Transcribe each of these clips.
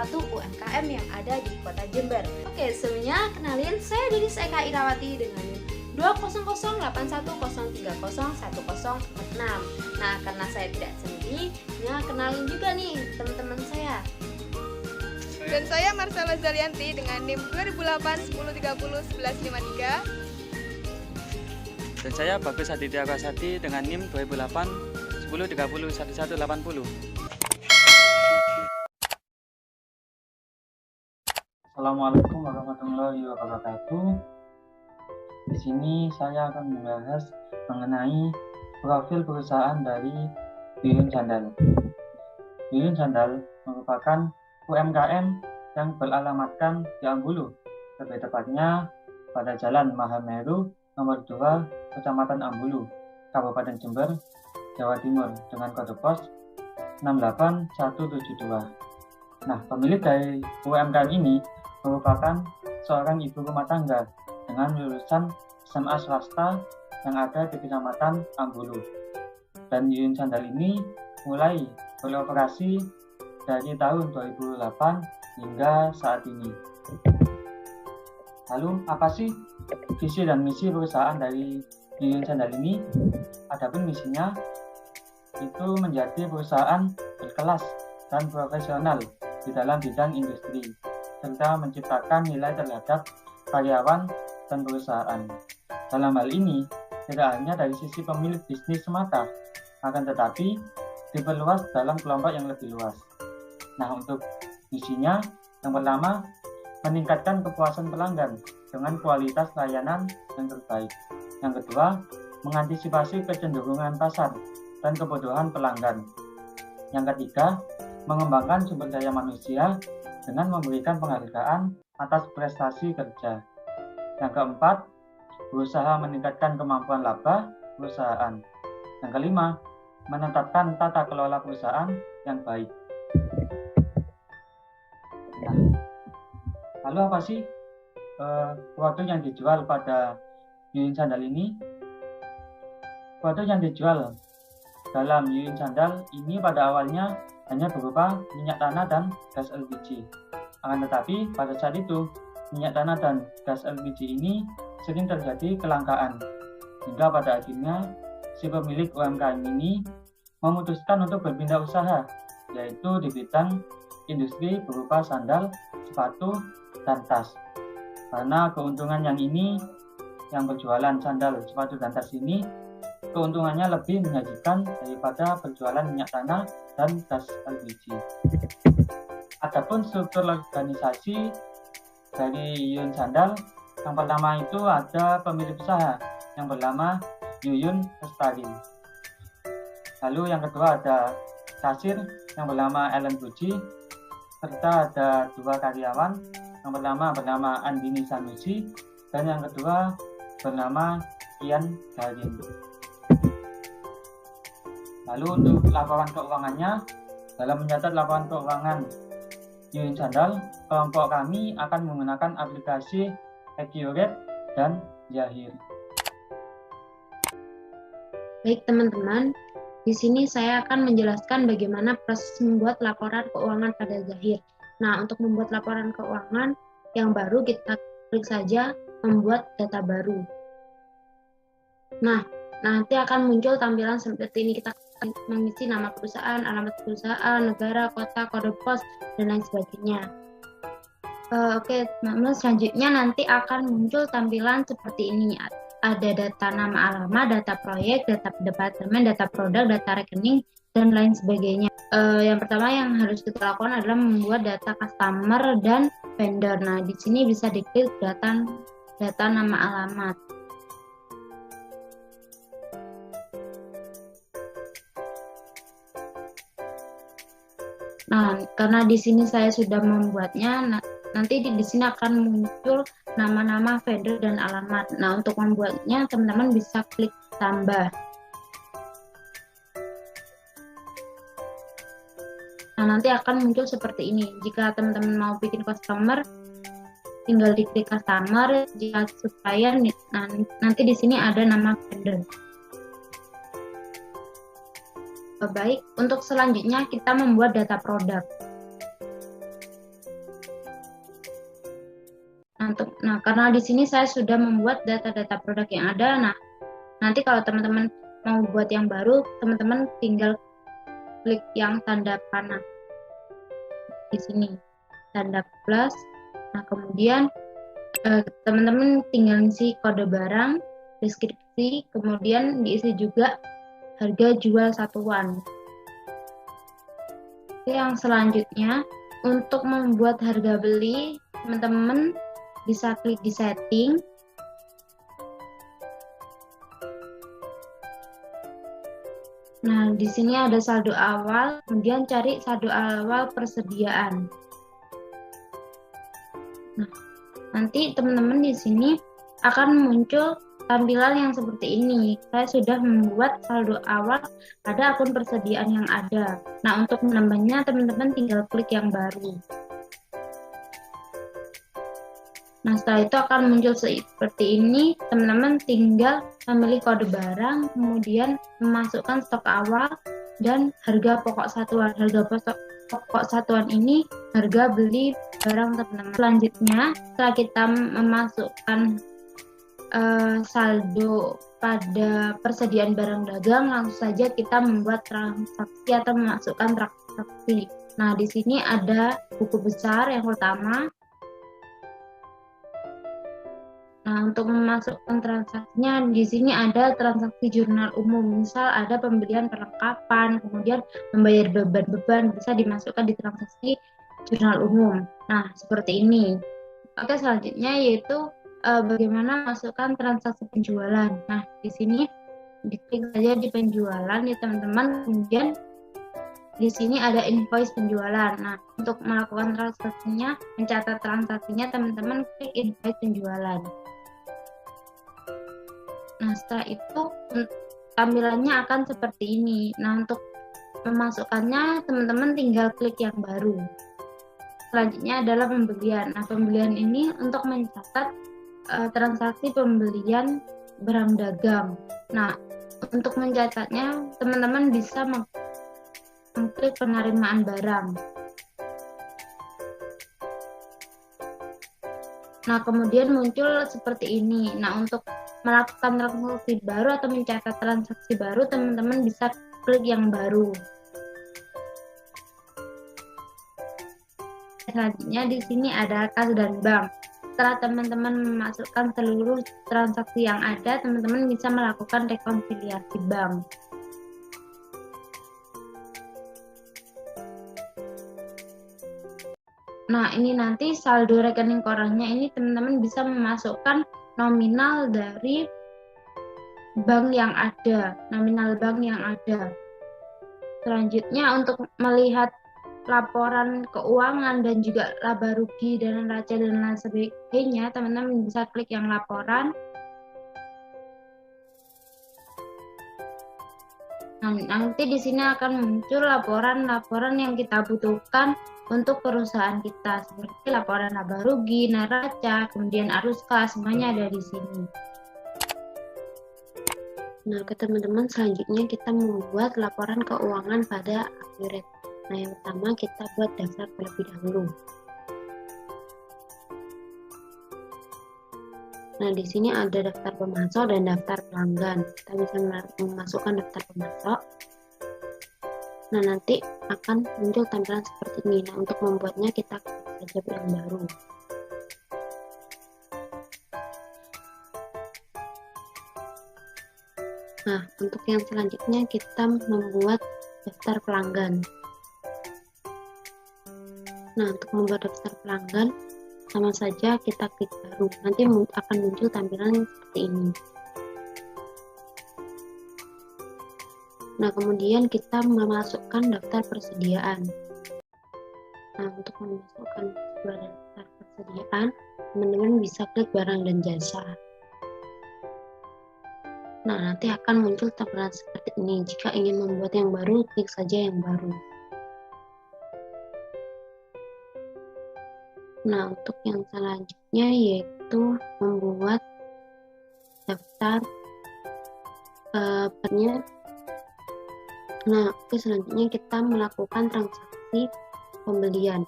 satu UMKM yang ada di Kota Jember. Oke, sebelumnya kenalin, saya Denis Eka Irawati dengan 2008130301046. Nah, karena saya tidak sendiri, kenalin juga nih teman-teman saya. Dan saya Marcella Zalianti dengan NIM 2008-1030-1153. Dan saya Bagus Aditya Kasati dengan NIM 2008-1030-1180. Assalamualaikum warahmatullahi wabarakatuh. Di sini saya akan membahas mengenai profil perusahaan dari Yuyun Sandal. Yuyun Sandal merupakan UMKM yang beralamatkan di Ambulu, lebih tepatnya pada Jalan Mahameru nomor 2, Kecamatan Ambulu, Kabupaten Jember, Jawa Timur dengan kode pos 68172. Nah, pemilik dari UMKM ini merupakan seorang ibu rumah tangga dengan lulusan SMA swasta yang ada di Kecamatan Ambulu. Dan Yuyun Sandal ini mulai beroperasi dari tahun 2008 hingga saat ini. Lalu apa sih visi dan misi perusahaan dari Yuyun Sandal ini? Adapun misinya itu menjadi perusahaan berkelas dan profesional di dalam bidang industri, serta menciptakan nilai terhadap karyawan dan perusahaan. Dalam hal ini, tidak hanya dari sisi pemilik bisnis semata, akan tetapi diperluas dalam kelompok yang lebih luas. Nah, untuk misinya, yang pertama, meningkatkan kepuasan pelanggan dengan kualitas layanan yang terbaik. Yang kedua, mengantisipasi kecenderungan pasar dan kebutuhan pelanggan. Yang ketiga, mengembangkan sumber daya manusia dengan memberikan penghargaan atas prestasi kerja. Yang keempat, berusaha meningkatkan kemampuan laba perusahaan. Yang kelima, menetapkan tata kelola perusahaan yang baik. Nah, lalu apa sih produk yang dijual pada Yuyun Sandal ini? Produk yang dijual dalam Yuyun Sandal ini pada awalnya hanya berupa minyak tanah dan gas LPG. Akan tetapi pada saat itu minyak tanah dan gas LPG ini sering terjadi kelangkaan, hingga pada akhirnya si pemilik UMKM ini memutuskan untuk berpindah usaha, yaitu di bidang industri berupa sandal, sepatu, dan tas. Karena keuntungan yang berjualan sandal, sepatu, dan tas ini, keuntungannya lebih menyajikan daripada berjualan minyak tanah dan gas LPG. Adapun struktur organisasi dari Yuyun Sandal, yang pertama itu ada pemilik usaha yang bernama Yuyun Lestari. Lalu yang kedua ada kasir yang bernama Ellen Puji, serta ada dua karyawan, yang pertama bernama Andini Sanusi dan yang kedua bernama Ian Garin. Lalu untuk laporan keuangannya, dalam mencatat laporan keuangan Yuyun Sandal, kelompok kami akan menggunakan aplikasi Accurate dan Zahir. Baik teman-teman, di sini saya akan menjelaskan bagaimana proses membuat laporan keuangan pada Zahir. Nah, untuk membuat laporan keuangan yang baru, kita klik saja membuat data baru. Nah, nanti akan muncul tampilan seperti ini. Kita mengisi nama perusahaan, alamat perusahaan, negara, kota, kode pos, dan lain sebagainya. Oke, teman-teman, selanjutnya nanti akan muncul tampilan seperti ini. Ada data nama alamat, data proyek, data departemen, data produk, data rekening, dan lain sebagainya. Yang pertama yang harus kita lakukan adalah membuat data customer dan vendor. Nah, di sini bisa diklik data nama alamat. Nah, karena di sini saya sudah membuatnya, nanti di sini akan muncul nama-nama vendor dan alamat. Nah, untuk membuatnya teman-teman bisa klik tambah. Nah, nanti akan muncul seperti ini. Jika teman-teman mau bikin customer, tinggal diklik customer. Jika supplier, nanti di sini ada nama vendor. Baik, untuk selanjutnya kita membuat data produk. Nah, karena di sini saya sudah membuat data-data produk yang ada. Nah, nanti kalau teman-teman mau buat yang baru, teman-teman tinggal klik yang tanda panah di sini, tanda plus. Nah, kemudian teman-teman tinggal isi kode barang, deskripsi, kemudian diisi juga harga jual satuan. Oke, yang selanjutnya untuk membuat harga beli, teman-teman bisa klik di setting. Nah, di sini ada saldo awal, kemudian cari saldo awal persediaan. Nah, nanti teman-teman di sini akan muncul tampilan yang seperti ini. Saya sudah membuat saldo awal pada akun persediaan yang ada. Nah, untuk menambahnya teman-teman tinggal klik yang baru. Nah, setelah itu akan muncul seperti ini. Teman-teman tinggal memilih kode barang, kemudian memasukkan stok awal dan harga pokok satuan. Harga pokok satuan ini harga beli barang teman-teman. Selanjutnya, setelah kita memasukkan saldo pada persediaan barang dagang, langsung saja kita membuat transaksi atau memasukkan transaksi. Nah, di sini ada buku besar yang pertama. Nah, untuk memasukkan transaksinya, di sini ada transaksi jurnal umum. Misal ada pembelian perlengkapan, kemudian membayar beban-beban, bisa dimasukkan di transaksi jurnal umum. Nah, seperti ini. Oke, selanjutnya yaitu bagaimana masukkan transaksi penjualan. Nah, di sini diklik saja di penjualan ya teman-teman. Kemudian di sini ada invoice penjualan. Nah, untuk melakukan transaksinya, mencatat transaksinya, teman-teman klik invoice penjualan. Nah, setelah itu tampilannya akan seperti ini. Nah, untuk memasukkannya, teman-teman tinggal klik yang baru. Selanjutnya adalah pembelian. Nah, pembelian ini untuk mencatat transaksi pembelian barang dagang. Nah, untuk mencatatnya, teman-teman bisa mengklik penerimaan barang. Nah, kemudian muncul seperti ini. Nah, untuk melakukan transaksi baru atau mencatat transaksi baru, teman-teman bisa klik yang baru. Selanjutnya di sini ada kas dan bank. Setelah teman-teman memasukkan seluruh transaksi yang ada, teman-teman bisa melakukan rekonsiliasi bank. Nah, ini nanti saldo rekening korannya ini teman-teman bisa memasukkan nominal dari bank yang ada, nominal bank yang ada. Selanjutnya untuk melihat laporan keuangan dan juga laba rugi dan neraca dan lain sebagainya, teman-teman bisa klik yang laporan. Nah, nanti di sini akan muncul laporan-laporan yang kita butuhkan untuk perusahaan kita, seperti laporan laba rugi, neraca, kemudian arus kas, semuanya ada di sini. Nah, ke teman-teman, selanjutnya kita membuat laporan keuangan pada Accurate. Nah, yang pertama kita buat daftar terlebih dahulu. Nah, di sini ada daftar pemasok dan daftar pelanggan. Kita bisa memasukkan daftar pemasok. Nah, nanti akan muncul tampilan seperti ini. Nah, untuk membuatnya kita klik saja yang baru. Nah, untuk yang selanjutnya kita membuat daftar pelanggan. Nah, untuk membuat daftar pelanggan, sama saja kita klik baru. Nanti akan muncul tampilan seperti ini. Nah, kemudian kita memasukkan daftar persediaan. Nah, untuk memasukkan sebuah daftar persediaan, teman-teman bisa klik barang dan jasa. Nah, nanti akan muncul tampilan seperti ini. Jika ingin membuat yang baru, klik saja yang baru. Nah, untuk yang selanjutnya yaitu membuat daftar Nah, selanjutnya kita melakukan transaksi pembelian.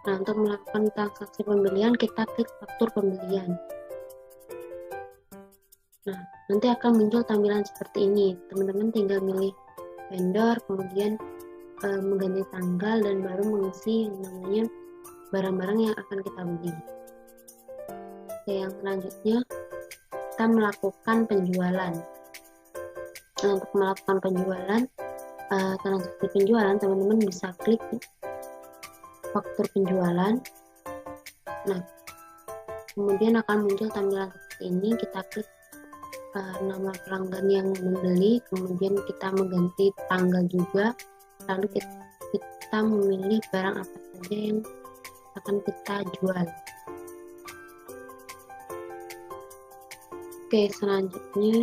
Nah, untuk melakukan transaksi pembelian, kita klik faktur pembelian. Nah, nanti akan muncul tampilan seperti ini. Teman-teman tinggal milih vendor, kemudian mengganti tanggal, dan baru mengisi yang namanya barang-barang yang akan kita beli. Oke, yang selanjutnya kita melakukan penjualan. Nah, untuk melakukan penjualan, transaksi penjualan, teman-teman bisa klik faktur penjualan. Nah, kemudian akan muncul tampilan seperti ini. Kita klik nama pelanggan yang membeli, kemudian kita mengganti tanggal juga, lalu kita memilih barang apa saja yang akan kita jual. Oke, selanjutnya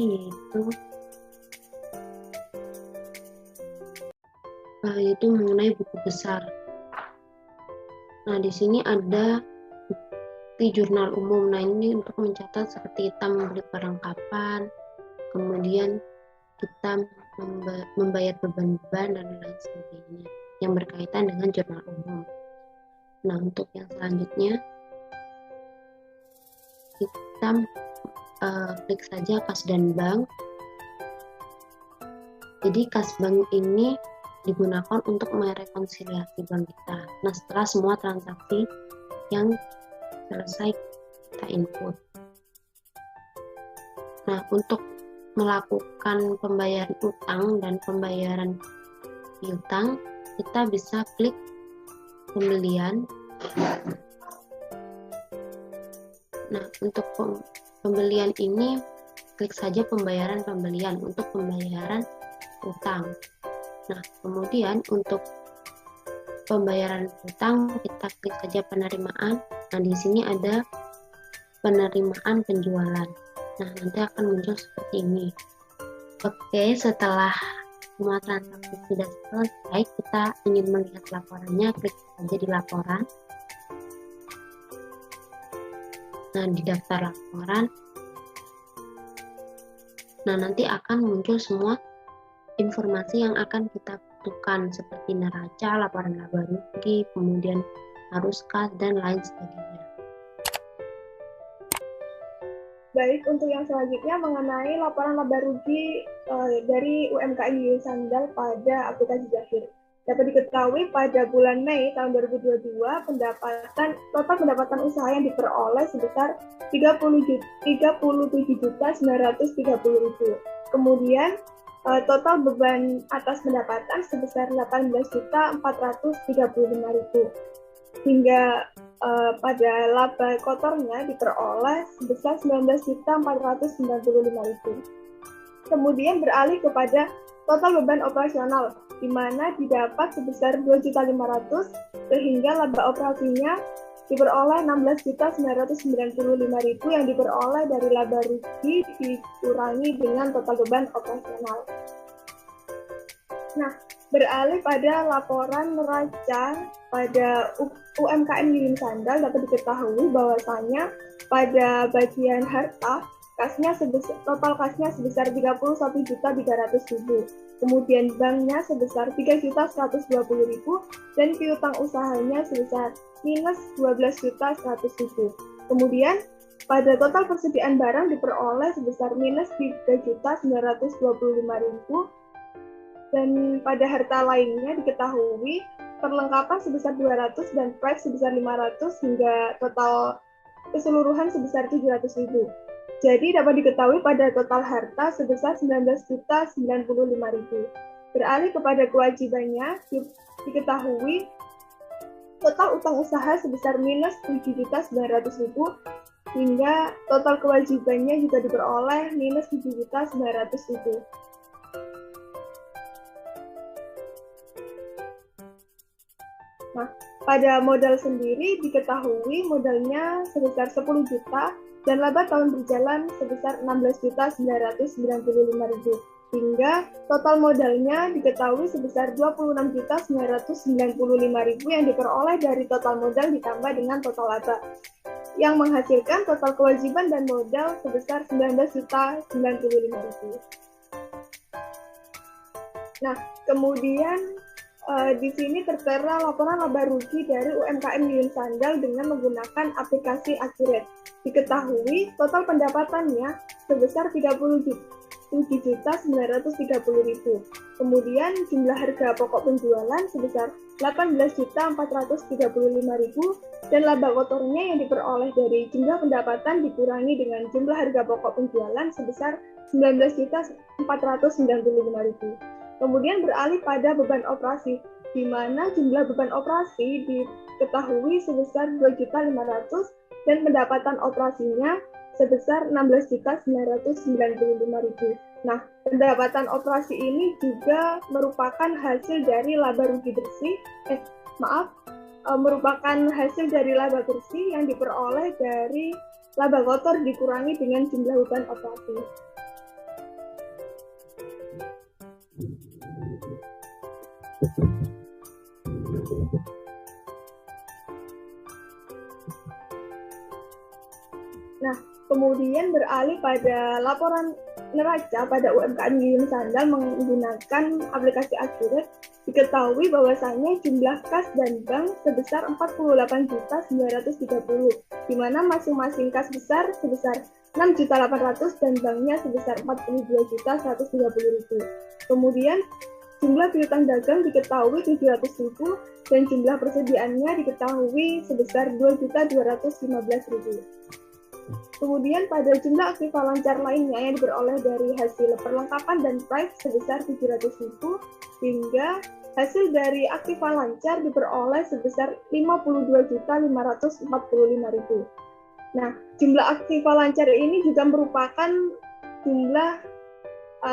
yaitu mengenai buku besar. Nah, di sini ada di jurnal umum. Nah, ini untuk mencatat seperti kita membeli perlengkapan, kemudian kita membayar beban-beban dan lain sebagainya yang berkaitan dengan jurnal umum. Nah, untuk yang selanjutnya kita klik saja kas dan bank. Jadi kas bank ini digunakan untuk merekonsiliasi bank kita. Nah, setelah semua transaksi yang selesai kita input. Nah, untuk melakukan pembayaran utang dan pembayaran piutang, kita bisa klik pembelian. Nah, untuk pembelian ini, klik saja pembayaran pembelian untuk pembayaran utang. Nah, kemudian untuk pembayaran utang, kita klik saja penerimaan. Nah, di sini ada penerimaan penjualan. Nah, nanti akan muncul seperti ini. Oke, setelah semua transaksi sudah selesai, kita ingin melihat laporannya, klik saja di laporan. Nah, di daftar laporan. Nah, nanti akan muncul semua informasi yang akan kita butuhkan seperti neraca, laporan laba rugi, kemudian arus kas, dan lain sebagainya. Baik, untuk yang selanjutnya mengenai laporan laba rugi dari UMKM Yayu Sandal pada aplikasi Zahir. Dapat diketahui pada bulan Mei tahun 2022, total pendapatan usaha yang diperoleh sebesar 37.930.000. Kemudian total beban atas pendapatan sebesar 18.435.000. Hingga pada laba kotornya diperoleh sebesar 19.495.000. Kemudian beralih kepada total beban operasional, di mana didapat sebesar 2.500.000 sehingga laba operasinya diperoleh 16.995.000 yang diperoleh dari laba rugi dikurangi dengan total beban operasional. Nah, beralih pada laporan neraca pada UMKM Yayu Sandal, dapat diketahui bahwasanya pada bagian harta total kasnya sebesar 31.300.000. Kemudian banknya sebesar 3.120.000 dan piutang usahanya sebesar minus 12.100.000. Kemudian pada total persediaan barang diperoleh sebesar minus 3.925.000 dan pada harta lainnya diketahui perlengkapan sebesar 200 dan proyek sebesar 500 hingga total keseluruhan sebesar 700.000. Jadi dapat diketahui pada total harta sebesar 19.095.000. Beralih kepada kewajibannya, diketahui total utang usaha sebesar minus 7.900.000 hingga total kewajibannya juga diperoleh minus 7.900.000. Nah, pada modal sendiri diketahui modalnya sebesar 10 juta dan laba tahun berjalan sebesar 16.995.000 hingga total modalnya diketahui sebesar 26.995.000 yang diperoleh dari total modal ditambah dengan total laba yang menghasilkan total kewajiban dan modal sebesar 19.095.000. Nah, kemudian Di sini tertera laporan laba rugi dari UMKM Yuyun Sandal dengan menggunakan aplikasi Accurate. Diketahui total pendapatannya sebesar 37.930.000. Kemudian jumlah harga pokok penjualan sebesar 18.435.000 dan laba kotornya yang diperoleh dari jumlah pendapatan dikurangi dengan jumlah harga pokok penjualan sebesar 19.495.000. Kemudian beralih pada beban operasi, di mana jumlah beban operasi diketahui sebesar 2.500.000 dan pendapatan operasinya sebesar 16.995.000. Nah, pendapatan operasi ini juga merupakan hasil dari laba rugi bersih, merupakan hasil dari laba bersih yang diperoleh dari laba kotor dikurangi dengan jumlah beban operasi. Nah, kemudian beralih pada laporan neraca pada UMKM Yuyun Sandal menggunakan aplikasi Accurate, diketahui bahwasannya jumlah kas dan bank sebesar 48.930, di mana masing-masing kas besar sebesar 6.800.000 dan banknya sebesar 42.130.000. Kemudian jumlah piutang dagang diketahui 700.000 dan jumlah persediaannya diketahui sebesar 2.215.000. Kemudian pada jumlah aktiva lancar lainnya yang diperoleh dari hasil perlengkapan dan price sebesar 700.000 hingga hasil dari aktiva lancar diperoleh sebesar 52.545.000. Nah, jumlah aktiva lancar ini juga merupakan jumlah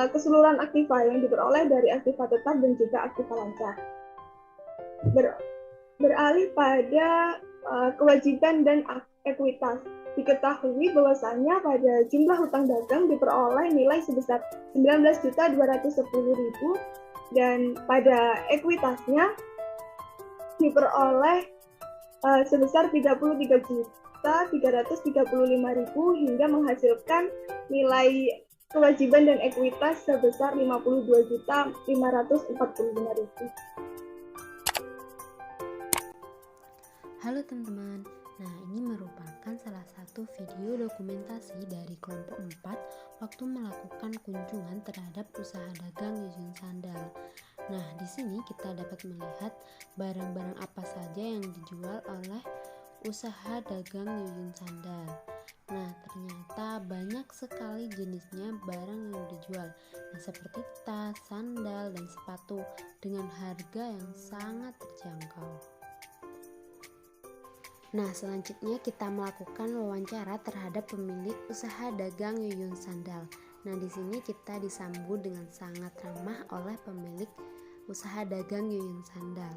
keseluruhan aktiva yang diperoleh dari aktiva tetap dan juga aktiva lancar. Beralih pada kewajiban dan ekuitas. Diketahui bahwasannya pada jumlah hutang dagang diperoleh nilai sebesar 19.210.000 dan pada ekuitasnya diperoleh sebesar 33.335.000 hingga menghasilkan nilai kewajiban dan ekuitas sebesar 52.545.000. Halo teman-teman, nah ini merupakan salah satu video dokumentasi dari kelompok 4 waktu melakukan kunjungan terhadap usaha dagang Yuyun Sandal. Nah, di sini kita dapat melihat barang-barang apa saja yang dijual oleh usaha dagang Yuyun Sandal. Nah, ternyata banyak sekali jenisnya barang yang dijual. Nah, seperti tas, sandal, dan sepatu dengan harga yang sangat terjangkau. Nah, selanjutnya kita melakukan wawancara terhadap pemilik usaha dagang Yuyun Sandal. Nah, di sini kita disambut dengan sangat ramah oleh pemilik usaha dagang Yuyun Sandal.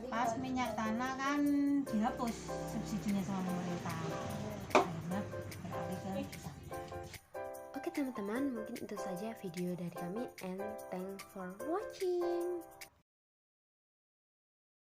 Pas minyak tanah kan dihapus subsidinya sama pemerintah. Akhirnya beralih ke kita. Oke teman-teman, mungkin itu saja video dari kami and thanks for watching.